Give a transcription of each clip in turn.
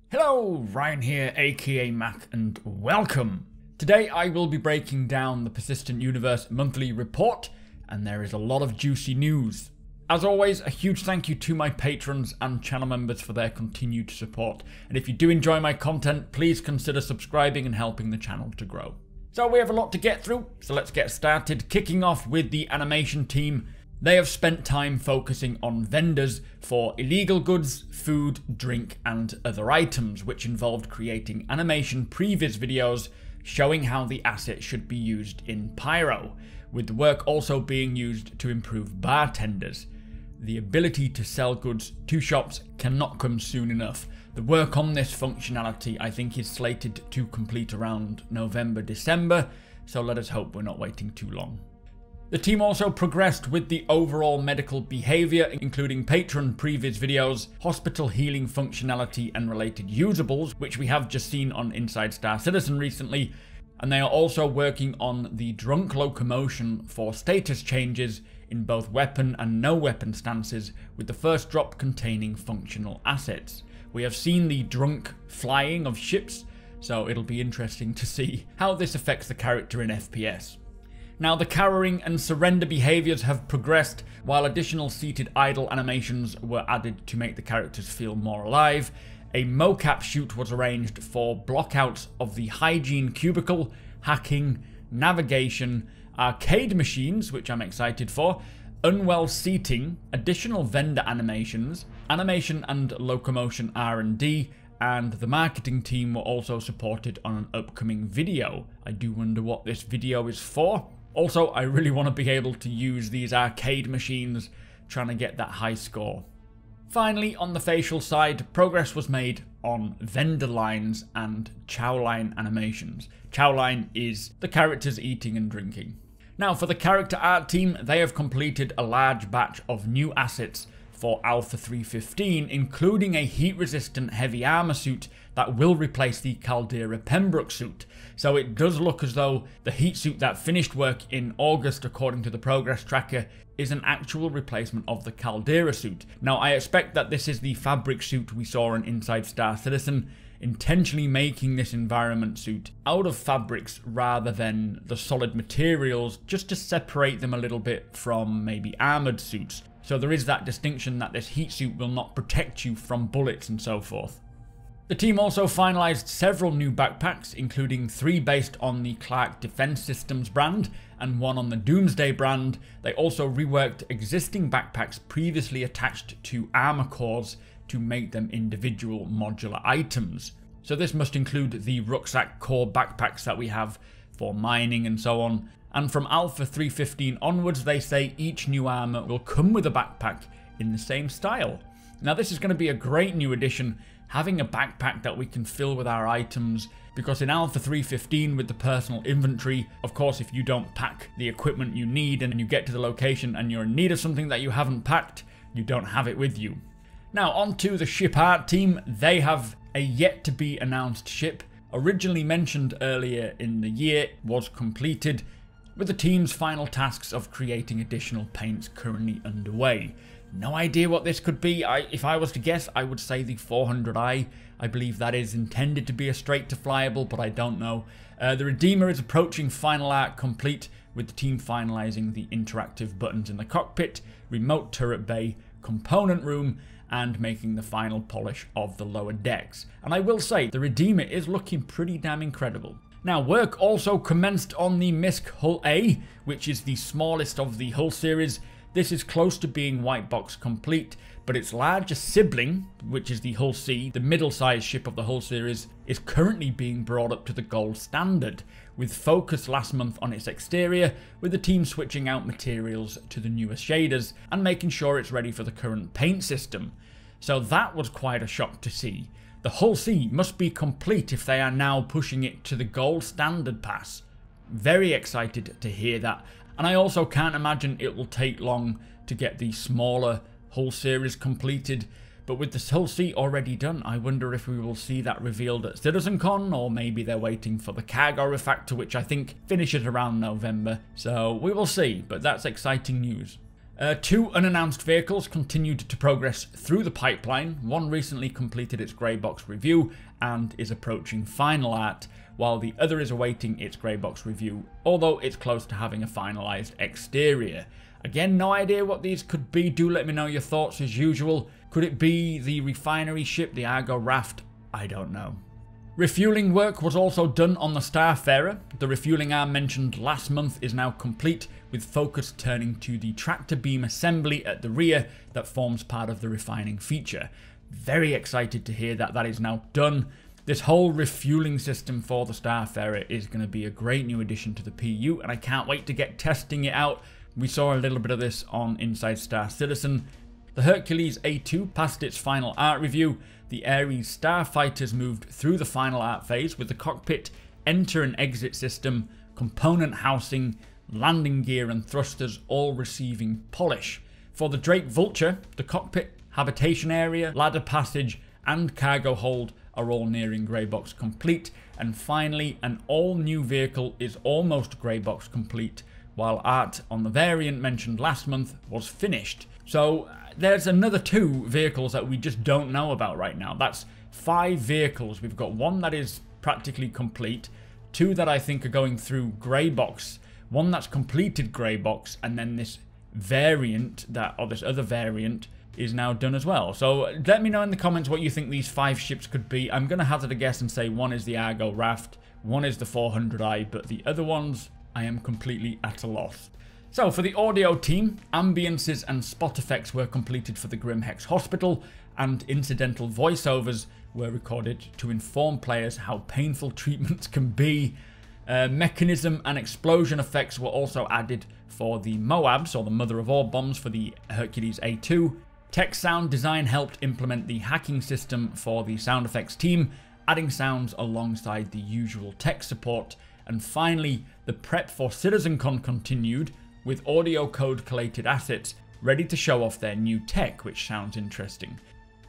Hello, Ryan here, aka Mac, and welcome. Today I will be breaking down the Persistent Universe monthly report, and there is a lot of juicy news. As always, a huge thank you to my patrons and channel members for their continued support, and if you do enjoy my content, please consider subscribing and helping the channel to grow. So we have a lot to get through, so let's get started, kicking off with the animation team. They have spent time focusing on vendors for illegal goods, food, drink, and other items, which involved creating animation previs videos showing how the asset should be used in Pyro, with the work also being used to improve bartenders. The ability to sell goods to shops cannot come soon enough. The work on this functionality I think is slated to complete around November, December, so let us hope we're not waiting too long. The team also progressed with the overall medical behavior, including patron previs videos, hospital healing functionality and related usables, which we have just seen on Inside Star Citizen recently, and they are also working on the drunk locomotion for status changes in both weapon and no weapon stances, with the first drop containing functional assets. We have seen the drunk flying of ships, so it'll be interesting to see how this affects the character in FPS. Now, the cowering and surrender behaviours have progressed, while additional seated idle animations were added to make the characters feel more alive. A mocap shoot was arranged for blockouts of the hygiene cubicle, hacking, navigation, arcade machines, which I'm excited for, unwell seating, additional vendor animations, animation and locomotion R&D, and the marketing team were also supported on an upcoming video. I do wonder what this video is for. Also, I really want to be able to use these arcade machines, trying to get that high score. Finally, on the facial side, progress was made on vendor lines and chow line animations. Chow line is the characters eating and drinking. Now, for the character art team, they have completed a large batch of new assets for Alpha 315, including a heat-resistant heavy armor suit that will replace the Caldera Pembroke suit. So it does look as though the heat suit that finished work in August, according to the progress tracker, is an actual replacement of the Caldera suit. Now, I expect that this is the fabric suit we saw in Inside Star Citizen, intentionally making this environment suit out of fabrics rather than the solid materials, just to separate them a little bit from maybe armored suits. So there is that distinction that this heat suit will not protect you from bullets and so forth. The team also finalised several new backpacks, including 3 based on the Clark Defence Systems brand and 1 on the Doomsday brand. They also reworked existing backpacks previously attached to armour cores to make them individual modular items. So this must include the rucksack core backpacks that we have for mining and so on. And from Alpha 315 onwards, they say each new armour will come with a backpack in the same style. Now, this is going to be a great new addition, having a backpack that we can fill with our items, because in Alpha 315 with the personal inventory, of course, if you don't pack the equipment you need and you get to the location and you're in need of something that you haven't packed, you don't have it with you. Now, on to the ship art team. They have a yet to be announced ship, originally mentioned earlier in the year, was completed, with the team's final tasks of creating additional paints currently underway. No idea what this could be. If I was to guess, I would say the 400i. I believe that is intended to be a straight to flyable, but I don't know. The Redeemer is approaching final art complete, with the team finalising the interactive buttons in the cockpit, remote turret bay, component room, and making the final polish of the lower decks. And I will say, the Redeemer is looking pretty damn incredible. Now, work also commenced on the MISC Hull A, which is the smallest of the hull series. This is close to being white box complete, but its larger sibling, which is the Hull C, the middle-sized ship of the Hull series, is currently being brought up to the gold standard, with focus last month on its exterior, with the team switching out materials to the newer shaders and making sure it's ready for the current paint system. So that was quite a shock to see. The Hull C must be complete if they are now pushing it to the gold standard pass. Very excited to hear that. And I also can't imagine it will take long to get the smaller Hull series completed. But with the Hull C already done, I wonder if we will see that revealed at CitizenCon, or maybe they're waiting for the cargo refactor, which I think finishes around November. So we will see, but that's exciting news. Two unannounced vehicles continued to progress through the pipeline. One recently completed its grey box review and is approaching final art, while the other is awaiting its grey box review, although it's close to having a finalised exterior. Again, no idea what these could be. Do let me know your thoughts as usual. Could it be the refinery ship, the Argo raft? I don't know. Refueling work was also done on the Starfarer. The refueling arm mentioned last month is now complete, with focus turning to the tractor beam assembly at the rear that forms part of the refining feature. Very excited to hear that that is now done. This whole refueling system for the Starfarer is going to be a great new addition to the PU, and I can't wait to get testing it out. We saw a little bit of this on Inside Star Citizen. The Hercules A2 passed its final art review. The Ares starfighters moved through the final art phase with the cockpit, enter and exit system, component housing, landing gear and thrusters all receiving polish. For the Drake Vulture, the cockpit, habitation area, ladder passage and cargo hold are all nearing grey box complete, and finally an all new vehicle is almost grey box complete, while art on the variant mentioned last month was finished. So there's another 2 vehicles that we just don't know about right now. That's 5 vehicles. We've got one that is practically complete, 2 that I think are going through grey box, one that's completed grey box, and then this variant this other variant is now done as well. So let me know in the comments what you think these 5 ships could be. I'm going to hazard a guess and say one is the Argo raft, one is the 400i, but the other ones I am completely at a loss. So for the audio team, ambiences and spot effects were completed for the Grimhex Hospital, and incidental voiceovers were recorded to inform players how painful treatments can be. Mechanism and explosion effects were also added for the Moabs, or the Mother of All Bombs, for the Hercules A2. Text sound design helped implement the hacking system for the sound effects team, adding sounds alongside the usual tech support. And finally, the prep for CitizenCon continued, with audio code collated assets ready to show off their new tech, which sounds interesting.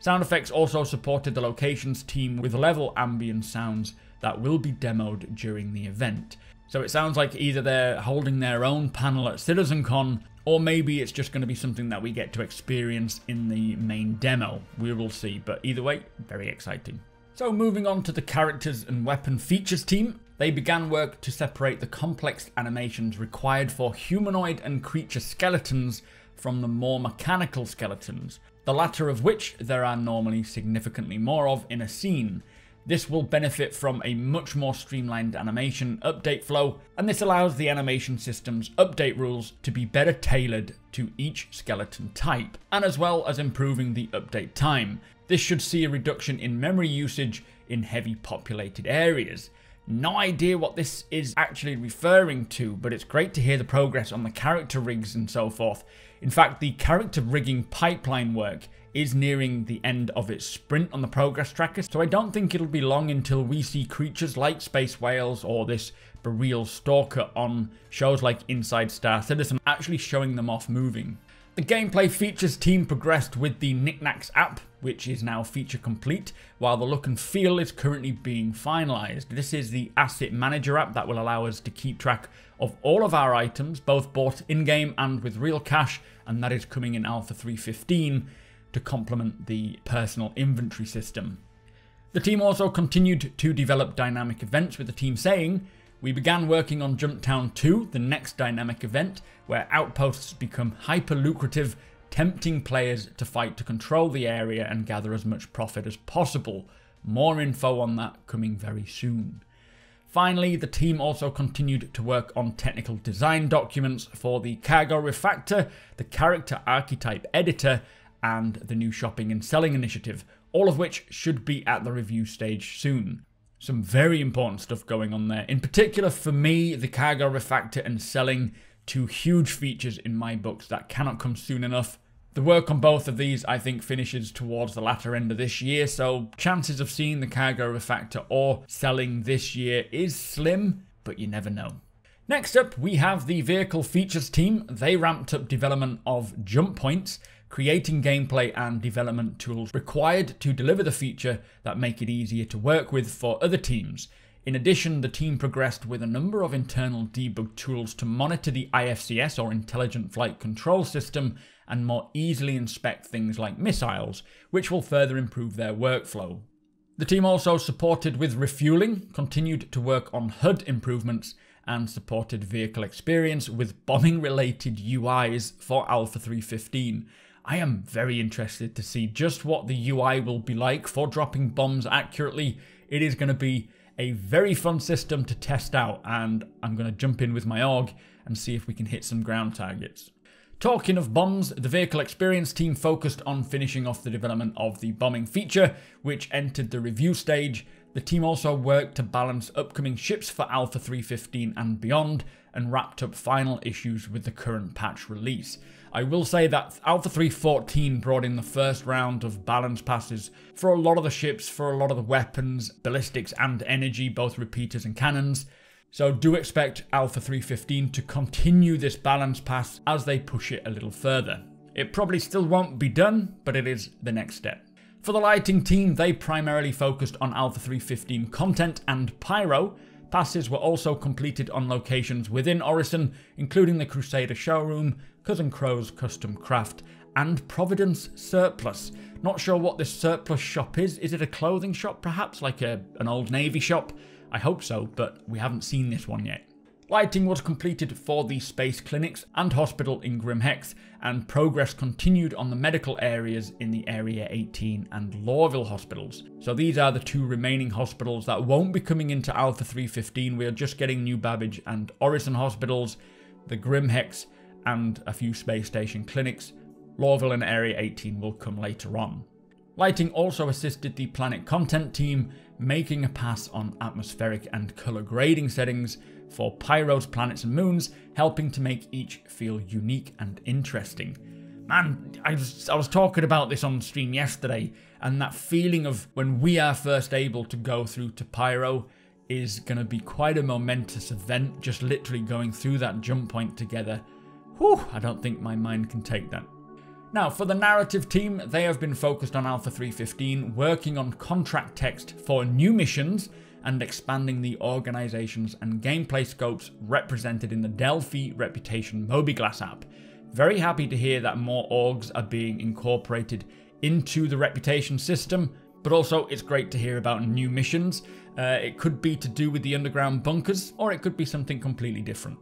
Sound effects also supported the locations team with level ambient sounds that will be demoed during the event. So it sounds like either they're holding their own panel at CitizenCon, or maybe it's just going to be something that we get to experience in the main demo. We will see, but either way, very exciting. So moving on to the characters and weapon features team, they began work to separate the complex animations required for humanoid and creature skeletons from the more mechanical skeletons, the latter of which there are normally significantly more of in a scene. This will benefit from a much more streamlined animation update flow, and this allows the animation system's update rules to be better tailored to each skeleton type, and as well as improving the update time. This should see a reduction in memory usage in heavy populated areas. No idea what this is actually referring to, but it's great to hear the progress on the character rigs and so forth. In fact, the character rigging pipeline work is nearing the end of its sprint on the progress tracker, so I don't think it'll be long until we see creatures like space whales or this Boreal Stalker on shows like Inside Star Citizen actually showing them off moving. The gameplay features team progressed with the Knickknacks app, which is now feature complete, while the look and feel is currently being finalized. This is the asset manager app that will allow us to keep track of all of our items, both bought in-game and with real cash, and that is coming in Alpha 3.15 to complement the personal inventory system. The team also continued to develop dynamic events, with the team saying, "We began working on Jumptown 2, the next dynamic event, where outposts become hyper-lucrative, tempting players to fight to control the area and gather as much profit as possible. More info on that coming very soon." Finally, the team also continued to work on technical design documents for the Cargo Refactor, the Character Archetype Editor, and the new Shopping and Selling Initiative, all of which should be at the review stage soon. Some very important stuff going on there. In particular for me, the Cargo Refactor and Selling, 2 huge features in my books that cannot come soon enough. The work on both of these I think finishes towards the latter end of this year, so chances of seeing the Cargo Refactor or Selling this year is slim, but you never know. Next up, we have the Vehicle Features team. They ramped up development of jump points, creating gameplay and development tools required to deliver the feature that make it easier to work with for other teams. In addition, the team progressed with a number of internal debug tools to monitor the IFCS or Intelligent Flight Control System and more easily inspect things like missiles, which will further improve their workflow. The team also supported with refueling, continued to work on HUD improvements, and supported vehicle experience with bombing-related UIs for Alpha 315. I am very interested to see just what the UI will be like for dropping bombs accurately. It is going to be a very fun system to test out, and I'm going to jump in with my AUG and see if we can hit some ground targets. Talking of bombs, the vehicle experience team focused on finishing off the development of the bombing feature, which entered the review stage. The team also worked to balance upcoming ships for Alpha 315 and beyond, and wrapped up final issues with the current patch release. I will say that Alpha 314 brought in the first round of balance passes for a lot of the ships, for a lot of the weapons, ballistics and energy, both repeaters and cannons. So do expect Alpha 315 to continue this balance pass as they push it a little further. It probably still won't be done, but it is the next step. For the lighting team, they primarily focused on Alpha 315 content and pyro. Passes were also completed on locations within Orison, including the Crusader Showroom, Cousin Crow's Custom Craft, and Providence Surplus. Not sure what this surplus shop is. Is it a clothing shop perhaps, like an old Navy shop? I hope so, but we haven't seen this one yet. Lighting was completed for the space clinics and hospital in Grimhex, and progress continued on the medical areas in the Area 18 and Lorville hospitals. So these are the two remaining hospitals that won't be coming into Alpha 315. We are just getting New Babbage and Orison hospitals, the Grimhex and a few space station clinics. Lorville and Area 18 will come later on. Lighting also assisted the planet content team, making a pass on atmospheric and colour grading settings for Pyro's planets and moons, helping to make each feel unique and interesting. Man, I was talking about this on stream yesterday, and that feeling of when we are first able to go through to Pyro is going to be quite a momentous event, just literally going through that jump point together. Whew, I don't think my mind can take that. Now, for the narrative team, they have been focused on Alpha 315, working on contract text for new missions and expanding the organizations and gameplay scopes represented in the Delphi Reputation Mobiglass app. Very happy to hear that more orgs are being incorporated into the Reputation system, but also it's great to hear about new missions. It could be to do with the underground bunkers, or it could be something completely different.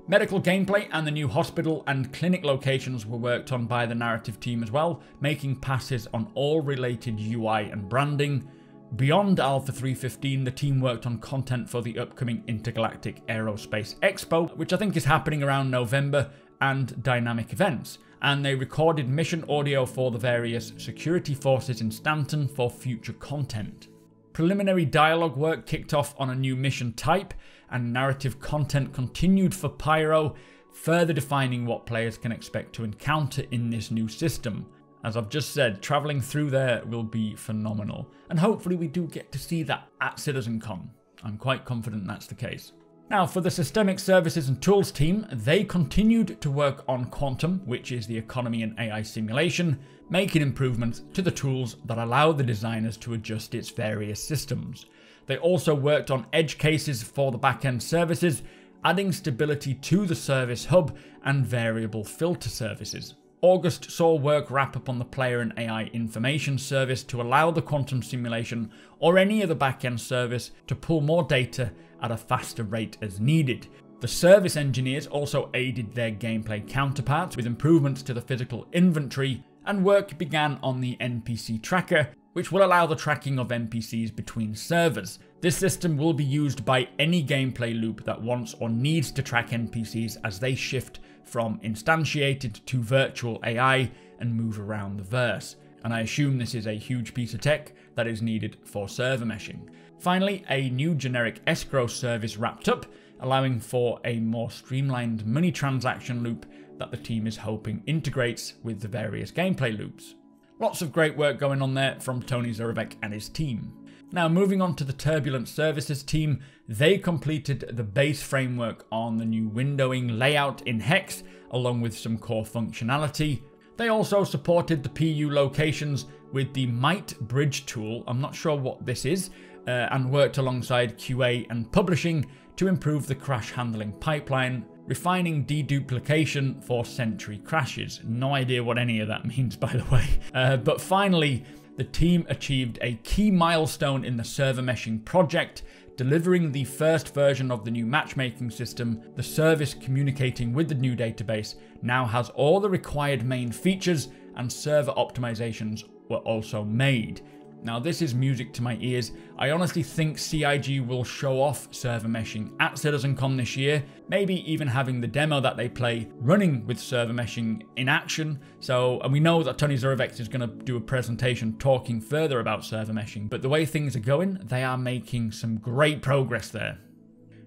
Medical gameplay and the new hospital and clinic locations were worked on by the narrative team as well, making passes on all related UI and branding. Beyond Alpha 315, the team worked on content for the upcoming Intergalactic Aerospace Expo, which I think is happening around November, and dynamic events. And they recorded mission audio for the various security forces in Stanton for future content. Preliminary dialogue work kicked off on a new mission type, and narrative content continued for Pyro, further defining what players can expect to encounter in this new system. As I've just said, travelling through there will be phenomenal, and hopefully we do get to see that at CitizenCon. I'm quite confident that's the case. Now, for the Systemic Services and Tools team, they continued to work on Quantum, which is the economy and AI simulation, making improvements to the tools that allow the designers to adjust its various systems. They also worked on edge cases for the backend services, adding stability to the service hub and variable filter services. August saw work wrap up on the player and AI information service to allow the quantum simulation or any other backend service to pull more data at a faster rate as needed. The service engineers also aided their gameplay counterparts with improvements to the physical inventory, and work began on the Npc Tracker, which will allow the tracking of NPCs between servers. This system will be used by any gameplay loop that wants or needs to track NPCs as they shift from instantiated to virtual AI and move around the verse. And I assume this is a huge piece of tech that is needed for server meshing. Finally, a new generic escrow service wrapped up, allowing for a more streamlined money transaction loop that the team is hoping integrates with the various gameplay loops. Lots of great work going on there from Tony Zurovec and his team. Now, moving on to the Turbulent Services team, they completed the base framework on the new windowing layout in Hex, along with some core functionality. They also supported the PU locations with the Might Bridge tool. I'm not sure what this is, and worked alongside QA and publishing to improve the crash handling pipeline, refining deduplication for Sentry crashes. No idea what any of that means, by the way. But finally, the team achieved a key milestone in the server meshing project, delivering the first version of the new matchmaking system. The service communicating with the new database now has all the required main features, and server optimizations were also made. Now this is music to my ears. I honestly think CIG will show off server meshing at CitizenCon this year, maybe even having the demo that they play running with server meshing in action. And we know that Tony Zurovex is going to do a presentation talking further about server meshing, but the way things are going, they are making some great progress there.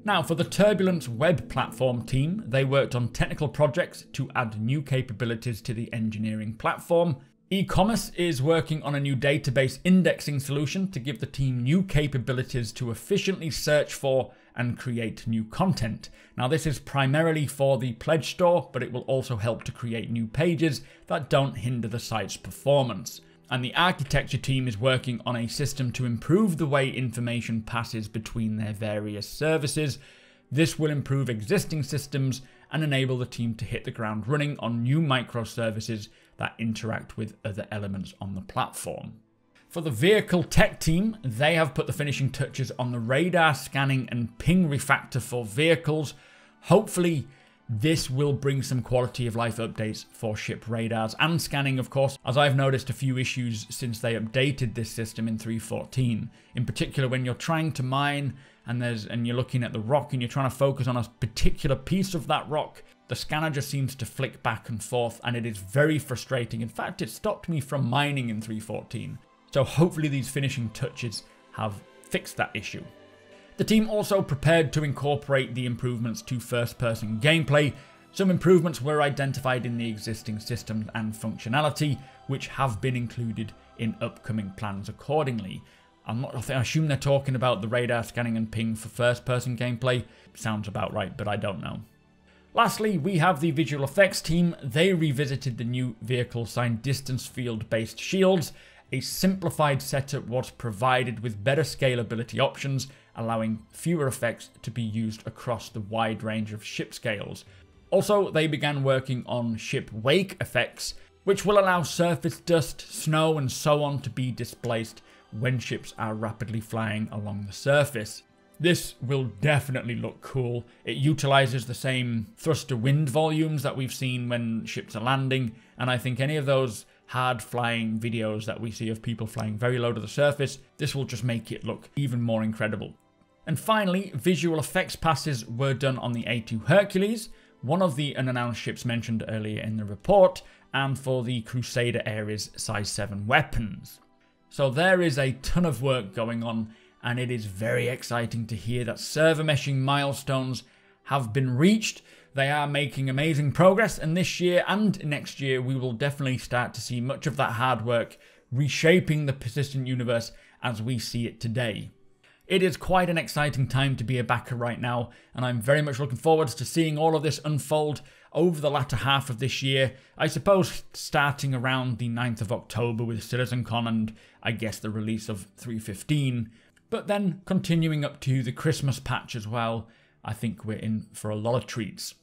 Now for the Turbulence web platform team, they worked on technical projects to add new capabilities to the engineering platform. E-commerce is working on a new database indexing solution to give the team new capabilities to efficiently search for and create new content. Now this is primarily for the pledge store, but it will also help to create new pages that don't hinder the site's performance. And the architecture team is working on a system to improve the way information passes between their various services. This will improve existing systems and enable the team to hit the ground running on new microservices that interact with other elements on the platform. For the vehicle tech team, they have put the finishing touches on the radar scanning and ping refactor for vehicles. Hopefully, this will bring some quality of life updates for ship radars and scanning, of course, as I've noticed a few issues since they updated this system in 3.14. In particular, when you're trying to mine and you're looking at the rock and you're trying to focus on a particular piece of that rock, the scanner just seems to flick back and forth, and it is very frustrating. In fact, it stopped me from mining in 3.14. So hopefully these finishing touches have fixed that issue. The team also prepared to incorporate the improvements to first-person gameplay. Some improvements were identified in the existing system and functionality, which have been included in upcoming plans accordingly. I assume they're talking about the radar scanning and ping for first-person gameplay. Sounds about right, but I don't know. Lastly, we have the visual effects team. They revisited the new vehicle sign distance field based shields. A simplified setup was provided with better scalability options, allowing fewer effects to be used across the wide range of ship scales. Also, they began working on ship wake effects, which will allow surface dust, snow and so on to be displaced when ships are rapidly flying along the surface. This will definitely look cool. It utilizes the same thruster wind volumes that we've seen when ships are landing, and I think any of those hard flying videos that we see of people flying very low to the surface, this will just make it look even more incredible. And finally, visual effects passes were done on the A2 Hercules, one of the unannounced ships mentioned earlier in the report, and for the Crusader Ares size 7 weapons. So there is a ton of work going on, and it is very exciting to hear that server meshing milestones have been reached. They are making amazing progress, and this year and next year we will definitely start to see much of that hard work reshaping the persistent universe as we see it today. It is quite an exciting time to be a backer right now, and I'm very much looking forward to seeing all of this unfold over the latter half of this year. I suppose starting around the 9th of October with CitizenCon and I guess the release of 3.15. But then continuing up to the Christmas patch as well, I think we're in for a lot of treats.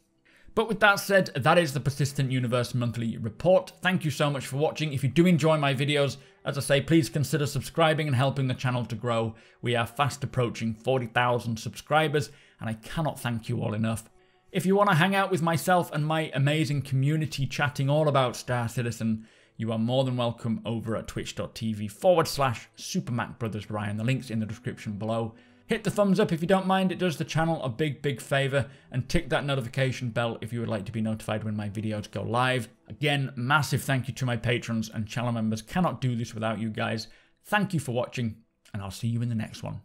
But with that said, that is the Persistent Universe Monthly Report. Thank you so much for watching. If you do enjoy my videos, as I say, please consider subscribing and helping the channel to grow. We are fast approaching 40,000 subscribers, and I cannot thank you all enough. If you want to hang out with myself and my amazing community chatting all about Star Citizen, you are more than welcome over at twitch.tv/supermacbrothers, Brian. The link's in the description below. Hit the thumbs up if you don't mind, it does the channel a big favour, and tick that notification bell if you would like to be notified when my videos go live. Again, massive thank you to my patrons and channel members. Cannot do this without you guys. Thank you for watching, and I'll see you in the next one.